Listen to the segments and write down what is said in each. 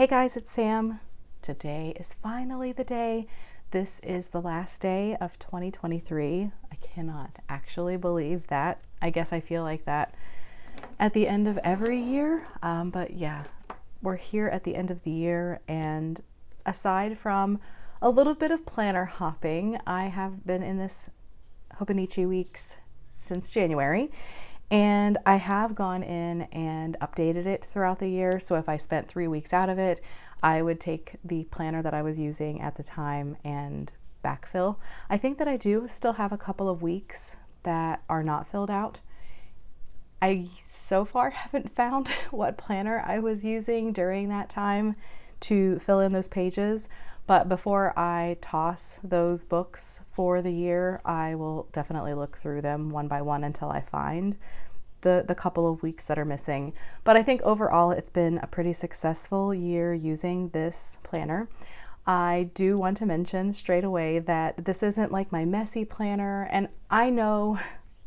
Hey guys, it's Sam. Today is finally the day. This is the last day of 2023. I cannot actually believe that. I guess I feel like that at the end of every year. But yeah, we're here at the end of the year, and aside from a little bit of planner hopping, I have been in this Hobonichi weeks since January. And I have gone in and updated it throughout the year. So if I spent 3 weeks out of it, I would take the planner that I was using at the time and backfill. I think that I do still have a couple of weeks that are not filled out. I so far haven't found what planner I was using during that time to fill in those pages. But before I toss those books for the year, I will definitely look through them one by one until I find the couple of weeks that are missing. But I think overall it's been a pretty successful year using this planner. I do want to mention straight away that this isn't like my messy planner, and I know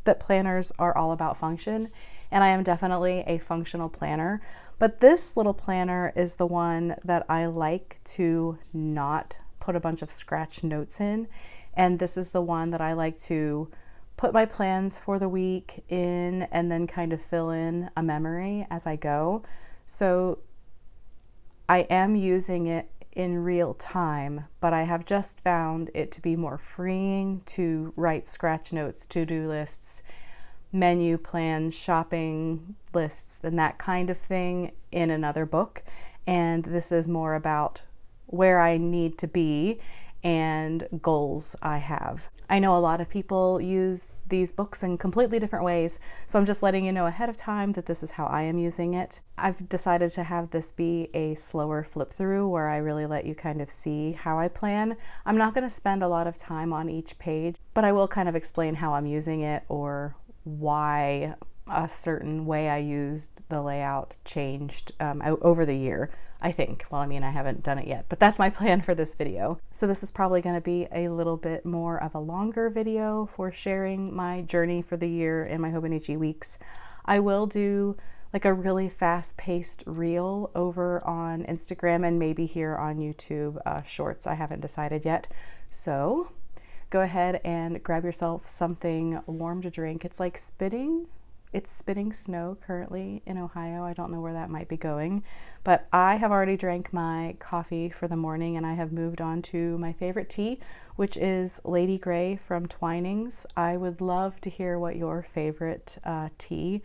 that planners are all about function, and I am definitely a functional planner. But this little planner is the one that I like to not put a bunch of scratch notes in. And this is the one that I like to put my plans for the week in and then kind of fill in a memory as I go. So I am using it in real time, but I have just found it to be more freeing to write scratch notes, to-do lists, menu plans, shopping lists, and that kind of thing in another book. And this is more about where I need to be and goals I have. I know a lot of people use these books in completely different ways, so I'm just letting you know ahead of time that this is how I am using it. I've decided to have this be a slower flip through where I really let you kind of see how I plan. I'm not going to spend a lot of time on each page, but I will kind of explain how I'm using it or why a certain way I used the layout changed over the year, I think. Well, I mean, I haven't done it yet, but that's my plan for this video. So this is probably going to be a little bit more of a longer video for sharing my journey for the year in my Hobonichi weeks. I will do like a really fast-paced reel over on Instagram and maybe here on YouTube Shorts. I haven't decided yet. So go ahead and grab yourself something warm to drink. It's like spitting. It's spitting snow currently in Ohio. I don't know where that might be going, but I have already drank my coffee for the morning and I have moved on to my favorite tea, which is Lady Grey from Twinings. I would love to hear what your favorite tea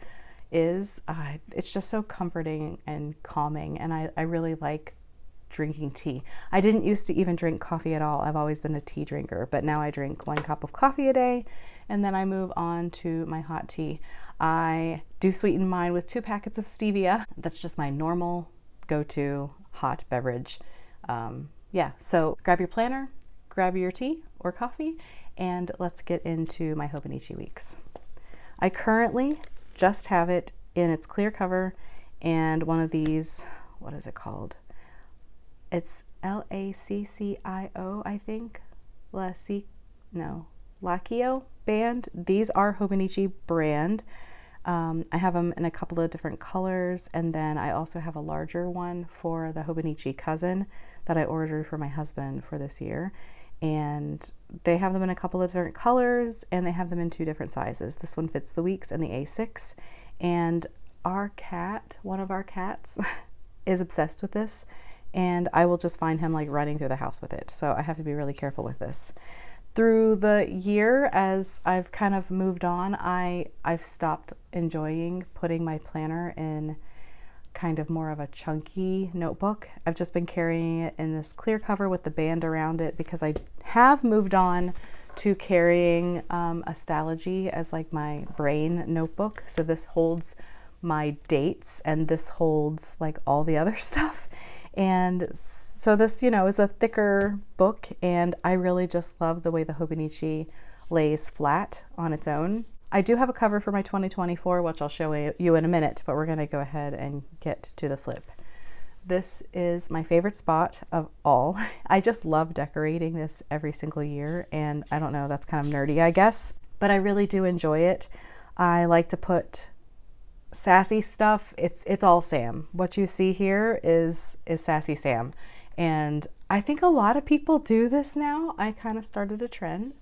is. It's just so comforting and calming, and I really like drinking tea. I didn't used to even drink coffee at all. I've always been a tea drinker, but now I drink 1 cup of coffee a day and then I move on to my hot tea. I do sweeten mine with 2 packets of stevia. That's just my normal go-to hot beverage. So grab your planner, grab your tea or coffee, and let's get into my Hobonichi weeks. I currently just have it in its clear cover and one of these, what is it called? It's Laccio, I think. Laccio band. These are Hobonichi brand. I have them in a couple of different colors, and then I also have a larger one for the Hobonichi cousin that I ordered for my husband for this year. And they have them in a couple of different colors, and they have them in 2 different sizes. This one fits the weeks and the A6. And our cat, one of our cats, is obsessed with this. And I will just find him like running through the house with it. So I have to be really careful with this. Through the year, as I've kind of moved on, I've stopped enjoying putting my planner in kind of more of a chunky notebook. I've just been carrying it in this clear cover with the band around it because I have moved on to carrying Astrology as like my brain notebook. So this holds my dates and this holds like all the other stuff. And so this, is a thicker book, and I really just love the way the Hobonichi lays flat on its own. I do have a cover for my 2024, which I'll show you in a minute, but we're going to go ahead and get to the flip. This is my favorite spot of all. I just love decorating this every single year, and I don't know, that's kind of nerdy, I guess, but I really do enjoy it. I like to put sassy stuff, it's all Sam. What you see here is Sassy Sam. And I think a lot of people do this now. I kind of started a trend.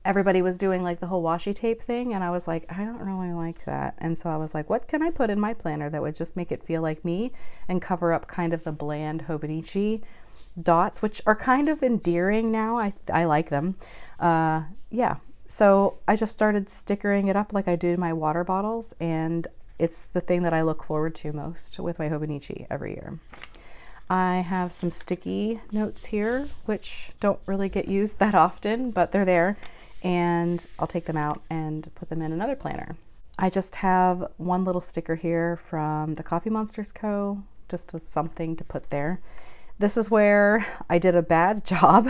Everybody was doing like the whole washi tape thing, and I was like, I don't really like that. And so I was like, what can I put in my planner that would just make it feel like me and cover up kind of the bland Hobonichi dots, which are kind of endearing now. I like them. Yeah. So I just started stickering it up like I do my water bottles, and it's the thing that I look forward to most with my Hobonichi every year. I have some sticky notes here, which don't really get used that often, but they're there, and I'll take them out and put them in another planner. I just have one little sticker here from the Coffee Monsters Co., just as something to put there. This is where I did a bad job,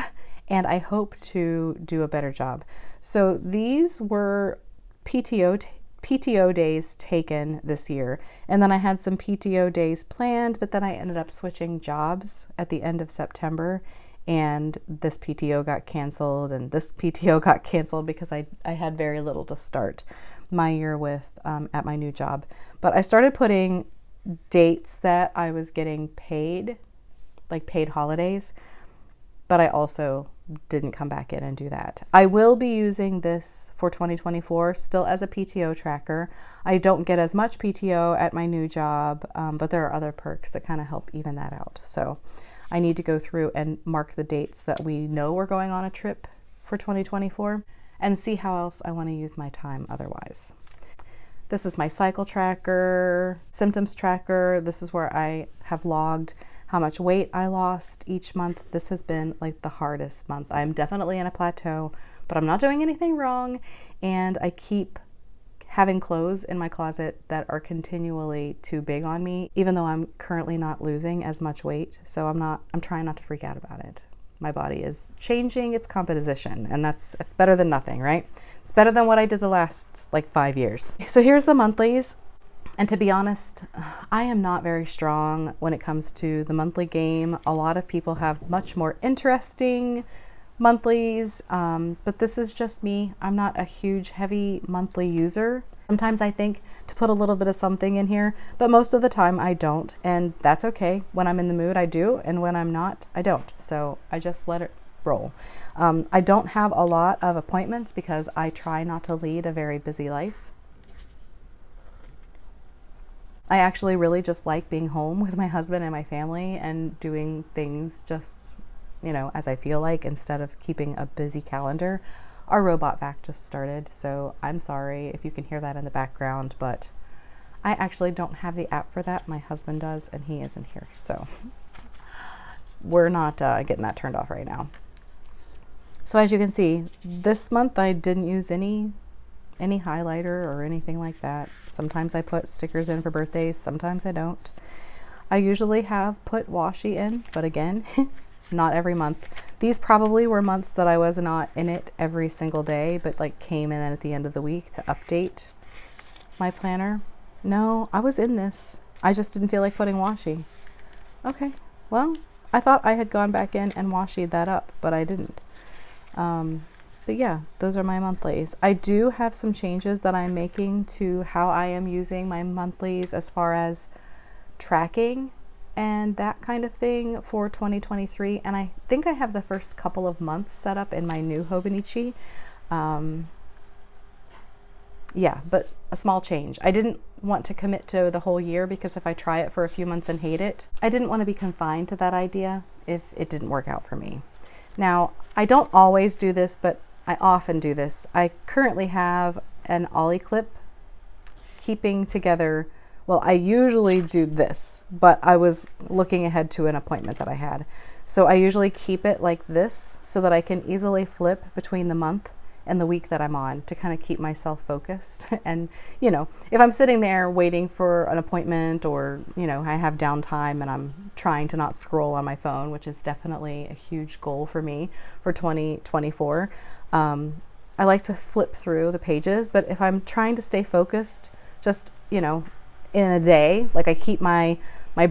and I hope to do a better job. So these were PTO days taken this year, and then I had some PTO days planned, but then I ended up switching jobs at the end of September, and this PTO got canceled and this PTO got canceled because I had very little to start my year with at my new job. But I started putting dates that I was getting paid, like paid holidays, but I also didn't come back in and do that. I will be using this for 2024 still as a PTO tracker. I don't get as much PTO at my new job, but there are other perks that kind of help even that out. So I need to go through and mark the dates that we know we're going on a trip for 2024 and see how else I want to use my time otherwise. This is my cycle tracker, symptoms tracker. This is where I have logged how much weight I lost each month. This has been like the hardest month. I'm definitely in a plateau, but I'm not doing anything wrong. And I keep having clothes in my closet that are continually too big on me, even though I'm currently not losing as much weight. So I'm trying not to freak out about it. My body is changing its composition, and it's better than nothing, right? It's better than what I did the last like 5 years. So here's the monthlies. And to be honest, I am not very strong when it comes to the monthly game. A lot of people have much more interesting monthlies, but this is just me. I'm not a huge, heavy monthly user. Sometimes I think to put a little bit of something in here, but most of the time I don't, and that's okay. When I'm in the mood, I do, and when I'm not, I don't. So I just let it roll. I don't have a lot of appointments because I try not to lead a very busy life. I actually really just like being home with my husband and my family and doing things just, you know, as I feel like, instead of keeping a busy calendar. Our robot vac just started, so I'm sorry if you can hear that in the background, but I actually don't have the app for that. My husband does, and he isn't here, so we're not getting that turned off right now. So as you can see, this month I didn't use any highlighter or anything like that. Sometimes I put stickers in for birthdays, sometimes I don't. I usually have put washi in, but again, not every month. These probably were months that I was not in it every single day, but like came in at the end of the week to update my planner. No, I was in this. I just didn't feel like putting washi. Okay, well, I thought I had gone back in and washied that up, but I didn't. But yeah, those are my monthlies. I do have some changes that I'm making to how I am using my monthlies as far as tracking and that kind of thing for 2023. And I think I have the first couple of months set up in my new Hobonichi. Yeah, but a small change. I didn't want to commit to the whole year because if I try it for a few months and hate it, I didn't want to be confined to that idea if it didn't work out for me. Now, I don't always do this, but I often do this. I currently have an ollie clip keeping together. Well, I usually do this, but I was looking ahead to an appointment that I had. So I usually keep it like this so that I can easily flip between the month and the week that I'm on to kind of keep myself focused. And, you know, if I'm sitting there waiting for an appointment or, you know, I have downtime and I'm trying to not scroll on my phone, which is definitely a huge goal for me for 2024. I like to flip through the pages, but if I'm trying to stay focused, just, you know, in a day, like I keep my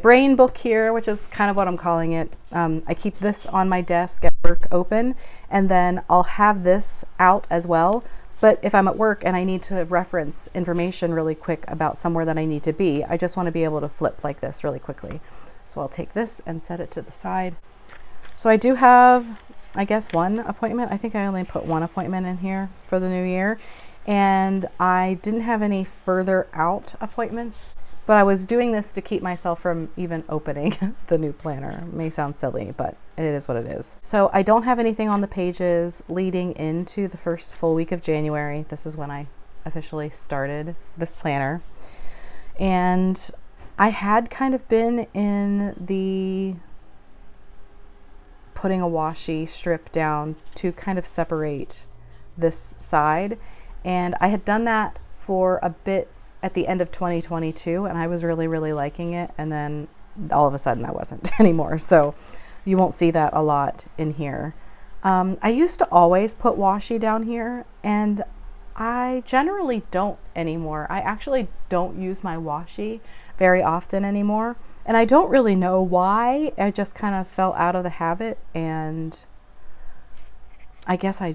brain book here, which is kind of what I'm calling it. I keep this on my desk at work open, and then I'll have this out as well. But if I'm at work and I need to reference information really quick about somewhere that I need to be, I just want to be able to flip like this really quickly. So I'll take this and set it to the side. So I do have, I guess, one appointment. I think I only put one appointment in here for the new year. And I didn't have any further out appointments, but I was doing this to keep myself from even opening the new planner. It may sound silly, but it is what it is. So I don't have anything on the pages leading into the first full week of January. This is when I officially started this planner. And I had kind of been in the putting a washi strip down to kind of separate this side. And I had done that for a bit at the end of 2022, and I was really, really liking it. And then all of a sudden I wasn't anymore. So you won't see that a lot in here. I used to always put washi down here, and I generally don't anymore. I actually don't use my washi very often anymore. And I don't really know why. I just kind of fell out of the habit, and I guess I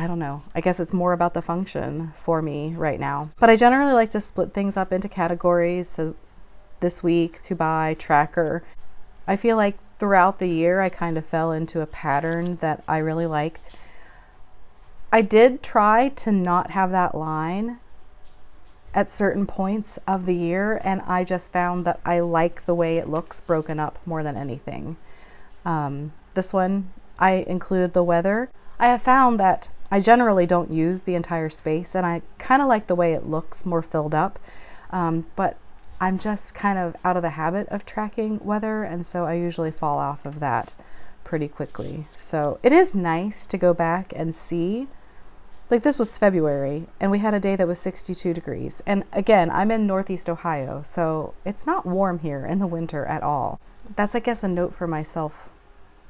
don't know. I guess it's more about the function for me right now. But I generally like to split things up into categories. So this week, to buy, tracker. I feel like throughout the year, I kind of fell into a pattern that I really liked. I did try to not have that line at certain points of the year, and I just found that I like the way it looks broken up more than anything. This one, I included the weather. I have found that I generally don't use the entire space, and I kind of like the way it looks more filled up, but I'm just kind of out of the habit of tracking weather, and so I usually fall off of that pretty quickly. So it is nice to go back and see. Like, this was February, and we had a day that was 62 degrees. And again, I'm in Northeast Ohio, so it's not warm here in the winter at all. That's, I guess, a note for myself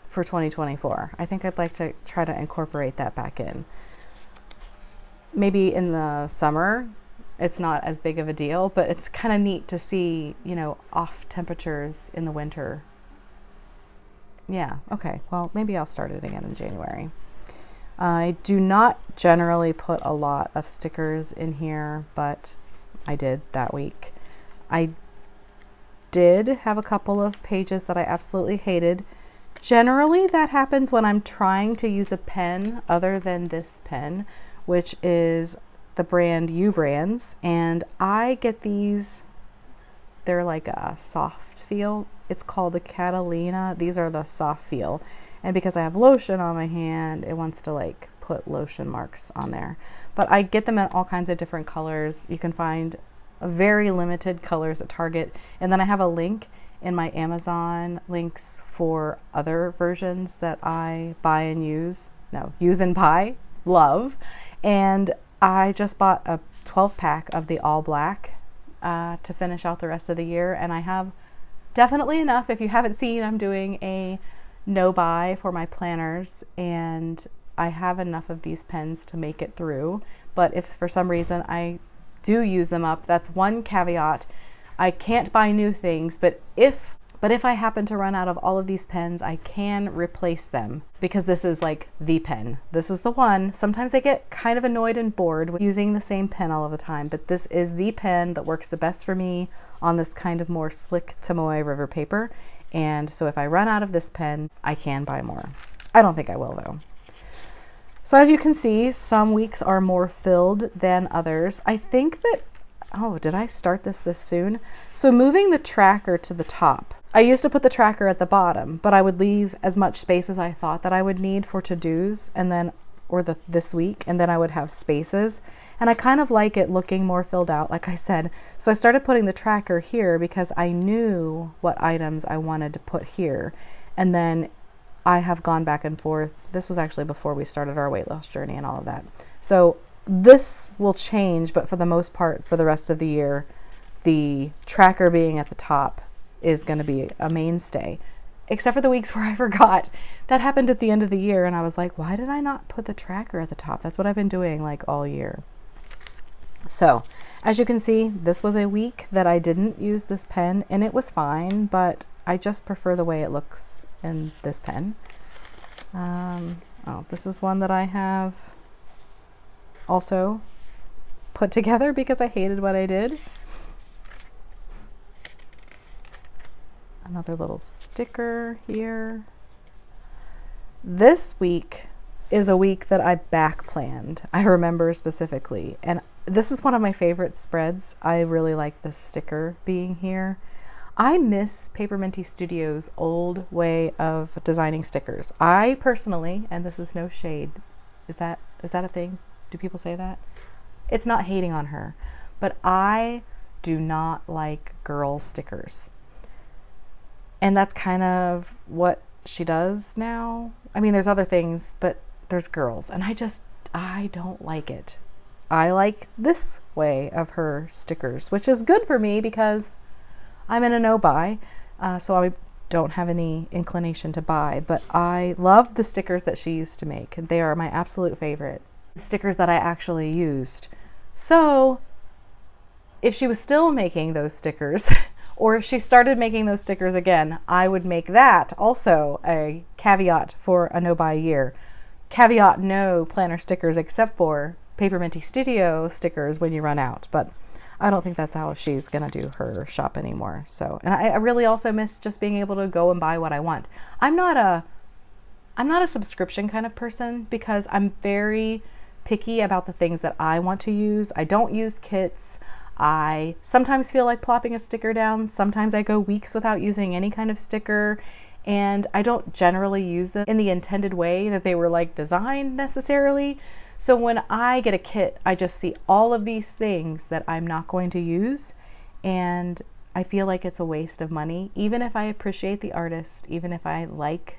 for 2024. I think I'd like to try to incorporate that back in. Maybe in the summer, it's not as big of a deal, but it's kind of neat to see, you know, off temperatures in the winter. Yeah, okay, well, maybe I'll start it again in January. I do not generally put a lot of stickers in here, but I did that week. I did have a couple of pages that I absolutely hated. Generally, that happens when I'm trying to use a pen other than this pen, which is the brand U Brands, and I get these, they're like a soft feel. It's called the Catalina. These are the soft feel. And because I have lotion on my hand, it wants to like put lotion marks on there. But I get them in all kinds of different colors. You can find very limited colors at Target. And then I have a link in my Amazon links for other versions that I buy and use. No, use and buy, love. And I just bought a 12 pack of the all black to finish out the rest of the year. And I have definitely enough. If you haven't seen, I'm doing a no buy for my planners, and I have enough of these pens to make it through. But if for some reason I do use them up, that's one caveat. I can't buy new things, but if I happen to run out of all of these pens, I can replace them, because this is like the pen. This is the one. Sometimes I get kind of annoyed and bored with using the same pen all of the time, but this is the pen that works the best for me on this kind of more slick Tomoe river paper. And so if I run out of this pen, I can buy more. I don't think I will, though. So as you can see, some weeks are more filled than others. I think that, oh, did I start this soon? So moving the tracker to the top. I used to put the tracker at the bottom, but I would leave as much space as I thought that I would need for to-dos, and then, or this week, and then I would have spaces. And I kind of like it looking more filled out, like I said. So I started putting the tracker here because I knew what items I wanted to put here. And then I have gone back and forth. This was actually before we started our weight loss journey and all of that. So this will change, but for the most part, for the rest of the year, the tracker being at the top is going to be a mainstay. Except for the weeks where I forgot. That happened at the end of the year, and I was like, why did I not put the tracker at the top? That's what I've been doing like all year. So as you can see, this was a week that I didn't use this pen, and it was fine, but I just prefer the way it looks in this pen. Oh, this is one that I have also put together because I hated what I did. Another little sticker here. This week is a week that I back planned. I remember specifically, and this is one of my favorite spreads. I really like this sticker being here. I miss Paper Minty Studios' old way of designing stickers. I personally, and this is no shade, is that a thing? Do people say that? It's not hating on her, but I do not like girl stickers. And that's kind of what she does now. I mean, there's other things, but there's girls, and I don't like it. I like this way of her stickers, which is good for me because I'm in a no buy, so I don't have any inclination to buy, but I love the stickers that she used to make. They are my absolute favorite stickers that I actually used. So if she was still making those stickers, or if she started making those stickers again, I would make that also a caveat for a no buy year. Caveat, no planner stickers except for Paper Minty Studio stickers when you run out, but I don't think that's how she's gonna do her shop anymore. So, and I really also miss just being able to go and buy what I want. I'm not a subscription kind of person because I'm very picky about the things that I want to use. I don't use kits. I sometimes feel like plopping a sticker down. Sometimes I go weeks without using any kind of sticker, and I don't generally use them in the intended way that they were like designed necessarily. So when I get a kit, I just see all of these things that I'm not going to use, and I feel like it's a waste of money. Even if I appreciate the artist, even if I like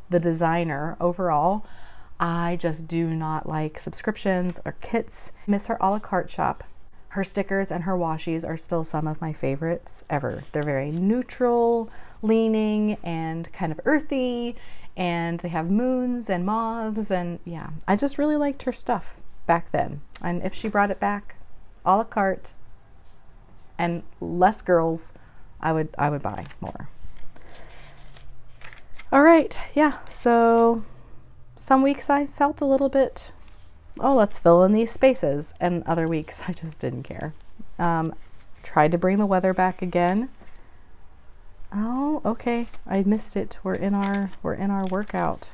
the designer overall, I just do not like subscriptions or kits. I miss her a la carte shop. Her stickers and her washies are still some of my favorites ever. They're very neutral leaning and kind of earthy, and they have moons and moths, and yeah, I just really liked her stuff back then. And if she brought it back a la carte and less girls, I would buy more. All right, yeah, so some weeks I felt a little bit, oh, let's fill in these spaces, and other weeks I just didn't care. Tried to bring the weather back again. Oh, okay, I missed it. We're in our workout.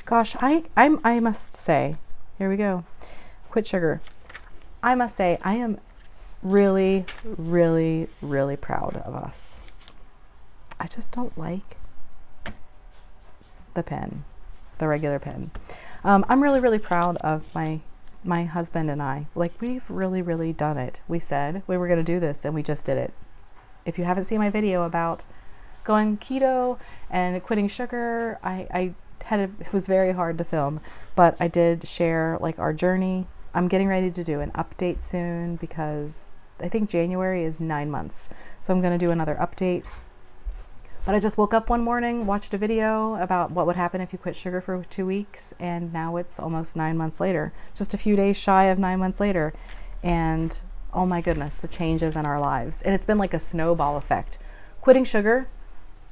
Gosh, I must say, here we go. Quit sugar. I must say I am really, really, really proud of us. I just don't like the pen, the regular pen. I'm really, really proud of my husband and I. Like, we've really, really done it. We said we were going to do this, and we just did it. If you haven't seen my video about going keto and quitting sugar, it was very hard to film, but I did share like our journey. I'm getting ready to do an update soon because I think January is 9 months. So I'm going to do another update. But I just woke up one morning, watched a video about what would happen if you quit sugar for 2 weeks, and now it's almost 9 months later, just a few days shy of 9 months later. And oh my goodness, the changes in our lives. And it's been like a snowball effect. Quitting sugar,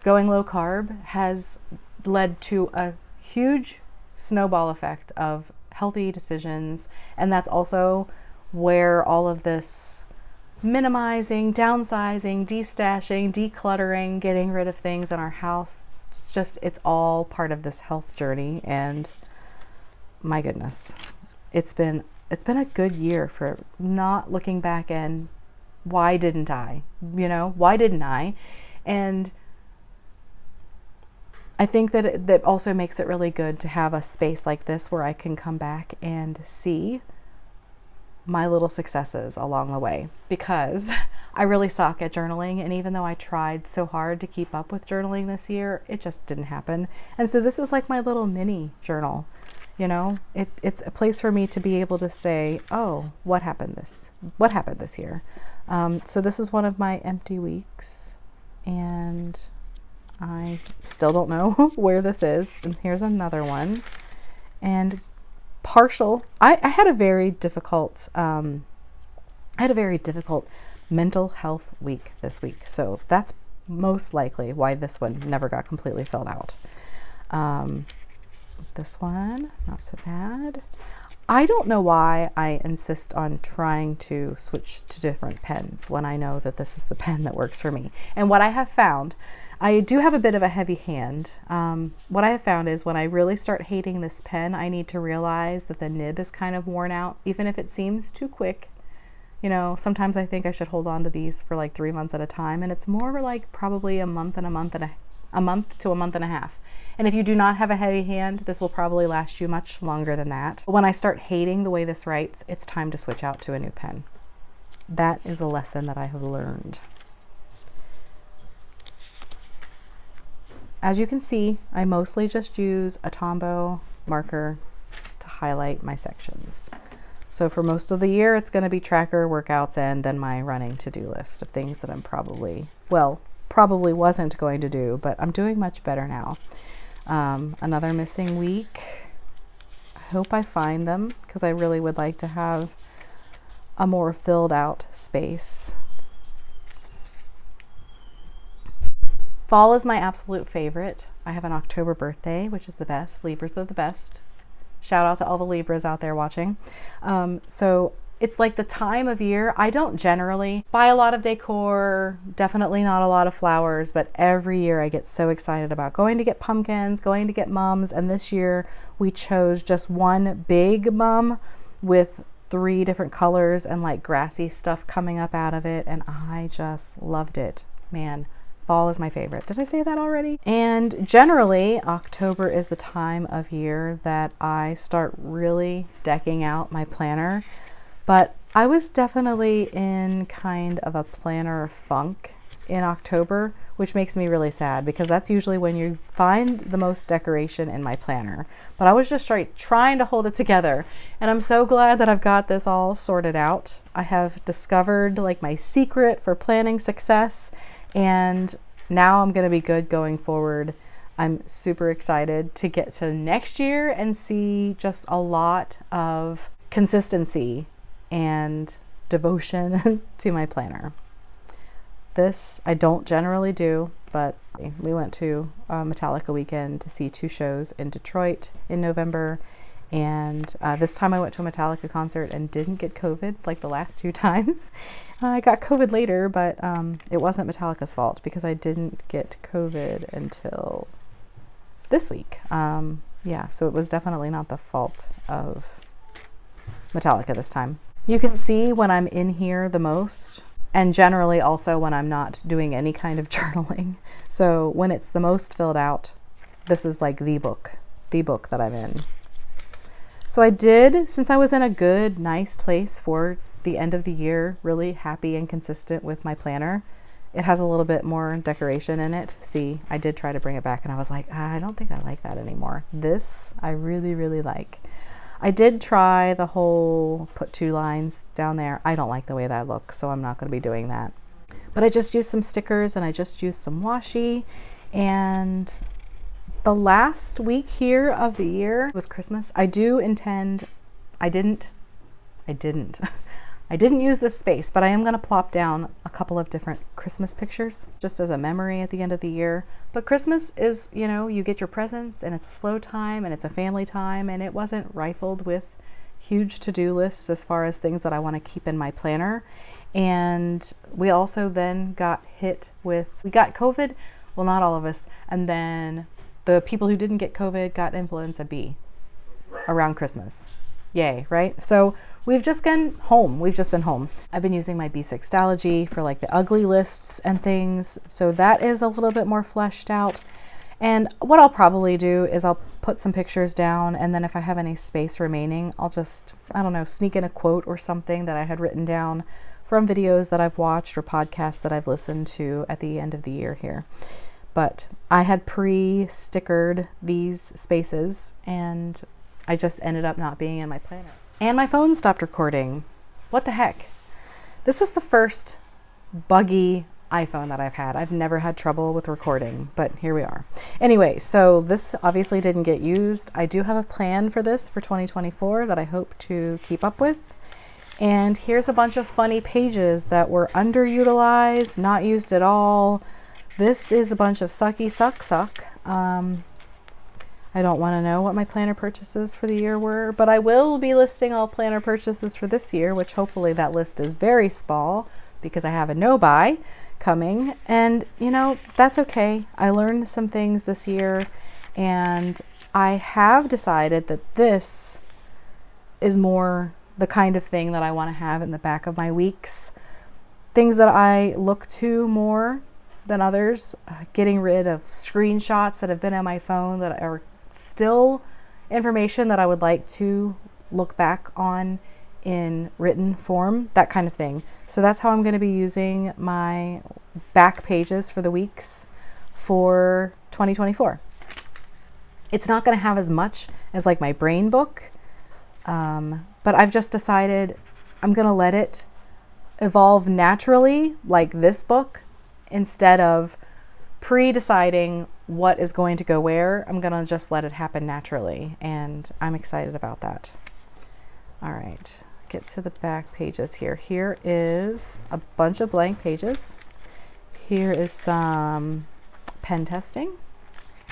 going low carb has led to a huge snowball effect of healthy decisions. And that's also where all of this minimizing, downsizing, destashing, decluttering, getting rid of things in our house, it's all part of this health journey. And my goodness, it's been a good year for not looking back and why didn't I? Why didn't I? And I think that that also makes it really good to have a space like this where I can come back and see my little successes along the way, because I really suck at journaling. And even though I tried so hard to keep up with journaling this year, it just didn't happen. And so this is like my little mini journal. It's a place for me to be able to say, oh, what happened this year? So this is one of my empty weeks, and I still don't know where this is. And here's another one. And partial. I had a very difficult mental health week this week. So that's most likely why this one never got completely filled out. This one, not so bad. I don't know why I insist on trying to switch to different pens when I know that this is the pen that works for me. And what I have found, I do have a bit of a heavy hand. What I have found is when I really start hating this pen, I need to realize that the nib is kind of worn out, even if it seems too quick. You know, sometimes I think I should hold on to these for like 3 months at a time, and it's more like probably a month to a month and a half. And if you do not have a heavy hand, this will probably last you much longer than that. But when I start hating the way this writes, it's time to switch out to a new pen. That is a lesson that I have learned. As you can see, I mostly just use a Tombow marker to highlight my sections. So for most of the year, it's going to be tracker, workouts, and then my running to-do list of things that I'm probably wasn't going to do, but I'm doing much better now. Another missing week. I hope I find them because I really would like to have a more filled out space. Fall is my absolute favorite. I have an October birthday, which is the best. Libras are the best. Shout out to all the Libras out there watching. So it's like the time of year. I don't generally buy a lot of decor, definitely not a lot of flowers, but every year I get so excited about going to get pumpkins, going to get mums. And this year we chose just one big mum with 3 different colors and like grassy stuff coming up out of it. And I just loved it. Man, fall is my favorite. Did I say that already? And generally, October is the time of year that I start really decking out my planner. But I was definitely in kind of a planner funk in October, which makes me really sad because that's usually when you find the most decoration in my planner. But I was just trying to hold it together. And I'm so glad that I've got this all sorted out. I have discovered like my secret for planning success, and now I'm going to be good going forward. I'm super excited to get to next year and see just a lot of consistency and devotion to my planner. This I don't generally do, but we went to Metallica weekend to see 2 shows in Detroit in November. And this time I went to a Metallica concert and didn't get COVID like the last 2 times. I got COVID later, but it wasn't Metallica's fault because I didn't get COVID until this week. Yeah, so it was definitely not the fault of Metallica this time. You can see when I'm in here the most, and generally also when I'm not doing any kind of journaling. So when it's the most filled out, this is like the book that I'm in. So I did, since I was in a good, nice place for the end of the year, really happy and consistent with my planner. It has a little bit more decoration in it. See, I did try to bring it back and I was like, I don't think I like that anymore. This I really, really like. I did try the whole put 2 lines down there. I don't like the way that looks, so I'm not going to be doing that. But I just used some stickers and I just used some washi. And the last week here of the year was Christmas. I didn't use this space, but I am going to plop down a couple of different Christmas pictures just as a memory at the end of the year. But Christmas is, you know, you get your presents and it's a slow time and it's a family time, and it wasn't rifled with huge to-do lists as far as things that I want to keep in my planner. And we also then got we got COVID. Well, not all of us. And then the people who didn't get COVID got influenza B around Christmas. Yay, right? So we've just been home. I've been using my B6 for like the ugly lists and things. So that is a little bit more fleshed out. And what I'll probably do is I'll put some pictures down, and then if I have any space remaining, I'll just, I don't know, sneak in a quote or something that I had written down from videos that I've watched or podcasts that I've listened to at the end of the year here. But I had pre-stickered these spaces and I just ended up not being in my planner. And my phone stopped recording. What the heck? This is the first buggy iPhone that I've had. I've never had trouble with recording, but here we are. Anyway, so this obviously didn't get used. I do have a plan for this for 2024 that I hope to keep up with. And here's a bunch of funny pages that were underutilized, not used at all. This is a bunch of sucky suck. I I don't want to know what my planner purchases for the year were, but I will be listing all planner purchases for this year, which hopefully that list is very small because I have a no buy coming. And you know, that's okay. I learned some things this year, and I have decided that this is more the kind of thing that I want to have in the back of my weeks. Things that I look to more than others, getting rid of screenshots that have been on my phone that are still information that I would like to look back on in written form, that kind of thing. So that's how I'm going to be using my back pages for the weeks for 2024. It's not going to have as much as like my brain book, but I've just decided I'm going to let it evolve naturally like this book, instead of pre-deciding what is going to go where. I'm going to just let it happen naturally, and I'm excited about that. All right, get to the back pages here. Here is a bunch of blank pages. Here is some pen testing.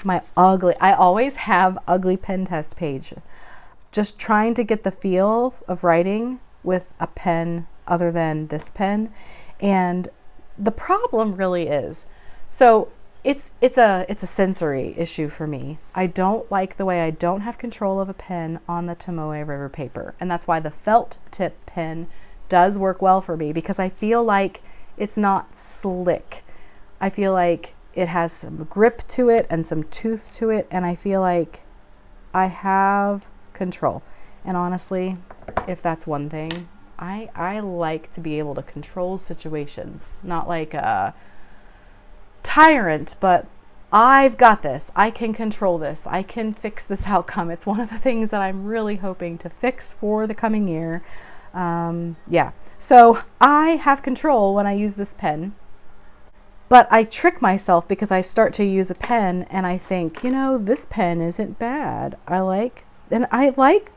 I always have ugly pen test page. Just trying to get the feel of writing with a pen other than this pen. And the problem really is, so it's a sensory issue for me. I don't like the way I don't have control of a pen on the Tomoe River paper. And that's why the felt tip pen does work well for me, because I feel like it's not slick. I feel like it has some grip to it and some tooth to it, and I feel like I have control. And honestly, if that's one thing, I like to be able to control situations, not like a tyrant, but I've got this. I can control this. I can fix this outcome. It's one of the things that I'm really hoping to fix for the coming year. Yeah, so I have control when I use this pen, but I trick myself because I start to use a pen and I think, you know, this pen isn't bad. I like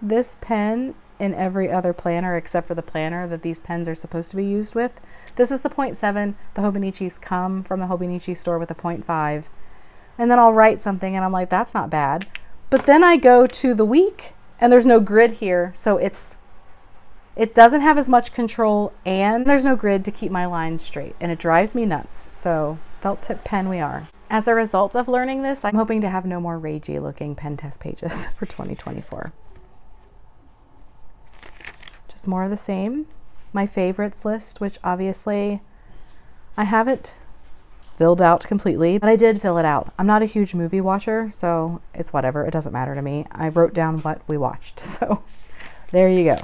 this pen in every other planner except for the planner that these pens are supposed to be used with. This is the 0.7. The Hobonichis come from the Hobonichi store with a 0.5. And then I'll write something and I'm like, that's not bad. But then I go to the week and there's no grid here. So it doesn't have as much control, and there's no grid to keep my lines straight. And it drives me nuts. So felt tip pen we are. As a result of learning this, I'm hoping to have no more ragey looking pen test pages for 2024. Just more of the same. My favorites list, which obviously I haven't filled out completely, but I did fill it out. I'm not a huge movie watcher, so it's whatever. It doesn't matter to me. I wrote down what we watched, so there you go.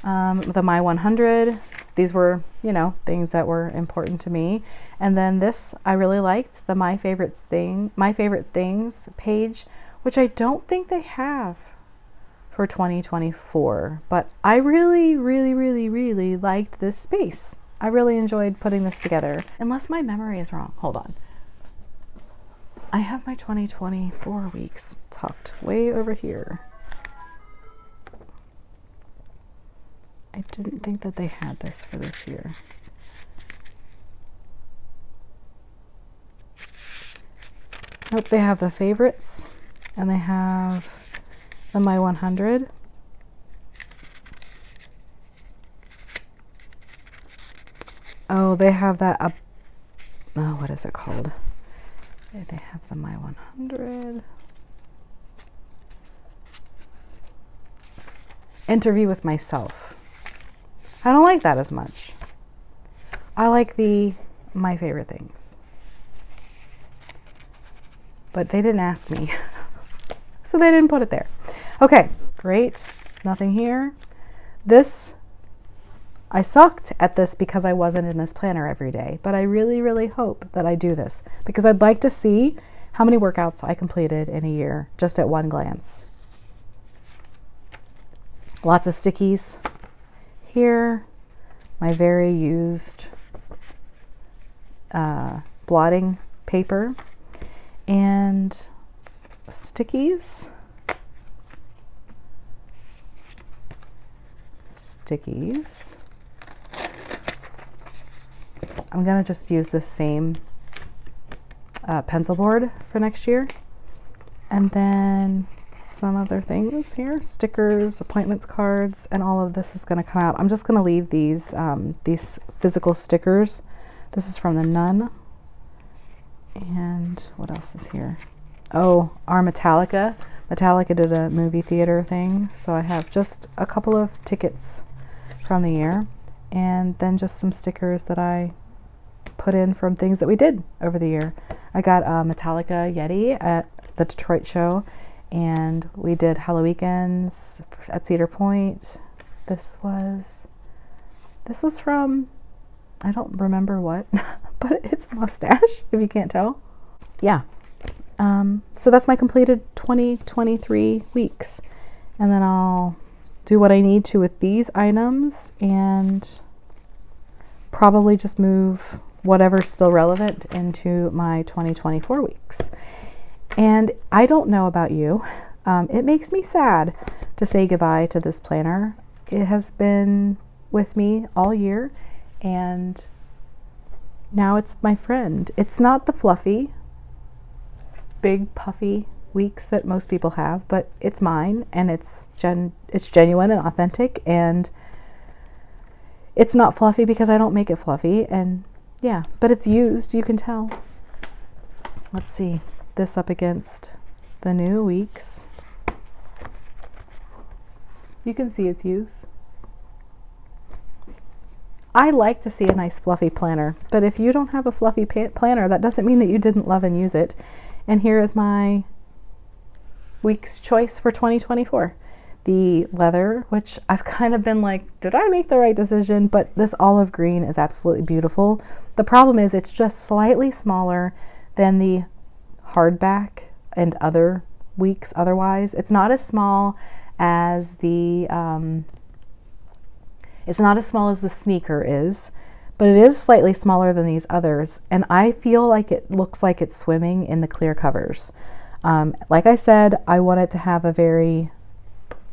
The My 100, these were, you know, things that were important to me. And then this, I really liked the My Favorite Things page, which I don't think they have for 2024, but I really, really, really, really liked this space. I really enjoyed putting this together, unless my memory is wrong. Hold on. I have my 2024 weeks tucked way over here. I didn't think that they had this for this year. Nope, they have the favorites, and they have the My 100. Oh, they have that up. Oh, what is it called? They have the My 100. Interview with Myself. I don't like that as much. I like the My Favorite Things. But they didn't ask me. So they didn't put it there. Okay, great. Nothing here. This, I sucked at this because I wasn't in this planner every day. But I really, really hope that I do this, because I'd like to see how many workouts I completed in a year just at one glance. Lots of stickies. Here, my very used blotting paper and stickies. I'm gonna just use the same pencil board for next year. And then some other things here, stickers, appointments cards, and all of this is going to come out. I'm just going to leave these physical stickers. This is from the Nun. And what else is here? Oh, our Metallica. Metallica did a movie theater thing, so I have just a couple of tickets from the year, and then just some stickers that I put in from things that we did over the year. I got a Metallica Yeti at the Detroit show, and we did Halloweekends at Cedar Point. This was from, I don't remember what, but it's a mustache, if you can't tell. Yeah. So that's my completed 2023 weeks. And then I'll do what I need to with these items and probably just move whatever's still relevant into my 2024 weeks. And I don't know about you. It makes me sad to say goodbye to this planner. It has been with me all year, and now it's my friend. It's not the fluffy, big, puffy weeks that most people have, but it's mine, and it's genuine and authentic, and it's not fluffy because I don't make it fluffy, and yeah, but it's used, you can tell. Let's see this up against the new weeks. You can see its use. I like to see a nice fluffy planner, but if you don't have a fluffy planner, that doesn't mean that you didn't love and use it. And here is my week's choice for 2024. The leather, which I've kind of been like, did I make the right decision? But this olive green is absolutely beautiful. The problem is it's just slightly smaller than the hardback and other weeks otherwise. It's not as small as the sneaker is, but it is slightly smaller than these others, and I feel like it looks like it's swimming in the clear covers. Like I said, I want it to have a very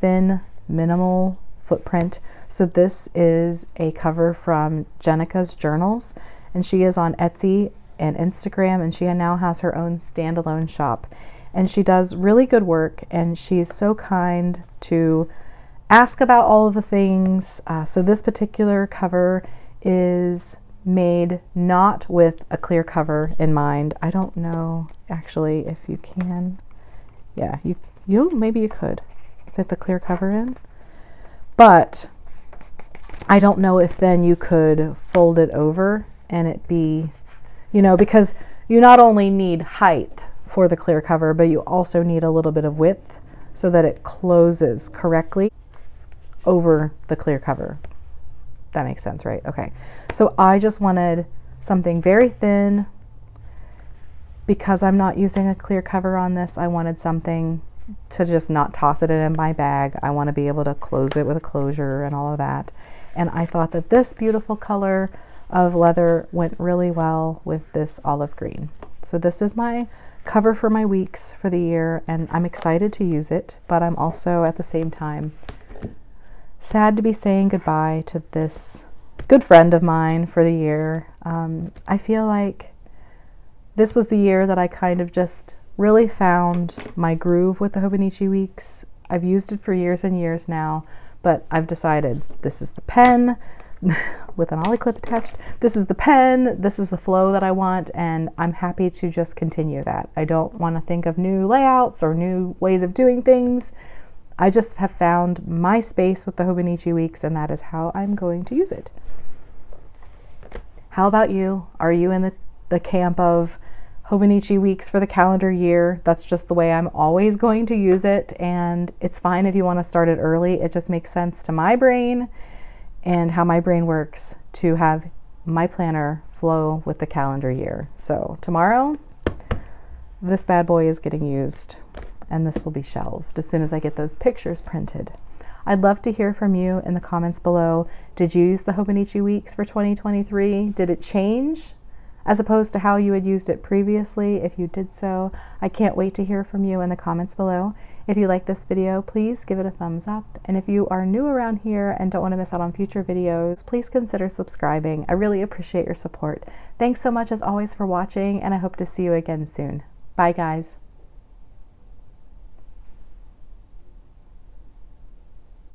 thin, minimal footprint. So this is a cover from Jenica's Journals, and she is on Etsy and Instagram, and she now has her own standalone shop. And she does really good work, and she's so kind to ask about all of the things. So this particular cover is made not with a clear cover in mind. I don't know actually if you can. Yeah, you maybe you could fit the clear cover in, but I don't know if then you could fold it over and it be, because you not only need height for the clear cover, but you also need a little bit of width so that it closes correctly over the clear cover. That makes sense, right? Okay. So I just wanted something very thin. Because I'm not using a clear cover on this, I wanted something to just not toss it in my bag. I want to be able to close it with a closure and all of that. And I thought that this beautiful color of leather went really well with this olive green. So this is my cover for my weeks for the year, and I'm excited to use it, but I'm also at the same time sad to be saying goodbye to this good friend of mine for the year. I feel like this was the year that I kind of just really found my groove with the Hobonichi weeks. I've used it for years and years now, but I've decided this is the pen with an ollie clip attached. This is the pen, this is the flow that I want, and I'm happy to just continue that. I don't want to think of new layouts or new ways of doing things. I just have found my space with the Hobonichi weeks, and that is how I'm going to use it. How about you? Are you in the camp of Hobonichi weeks for the calendar year? That's just the way I'm always going to use it, and it's fine if you want to start it early. It just makes sense to my brain and how my brain works to have my planner flow with the calendar year. So tomorrow, this bad boy is getting used, and this will be shelved as soon as I get those pictures printed. I'd love to hear from you in the comments below. Did you use the Hobonichi weeks for 2023? Did it change as opposed to how you had used it previously? If you did so, I can't wait to hear from you in the comments below. If you like this video, please give it a thumbs up. And if you are new around here and don't want to miss out on future videos, please consider subscribing. I really appreciate your support. Thanks so much as always for watching, and I hope to see you again soon. Bye guys.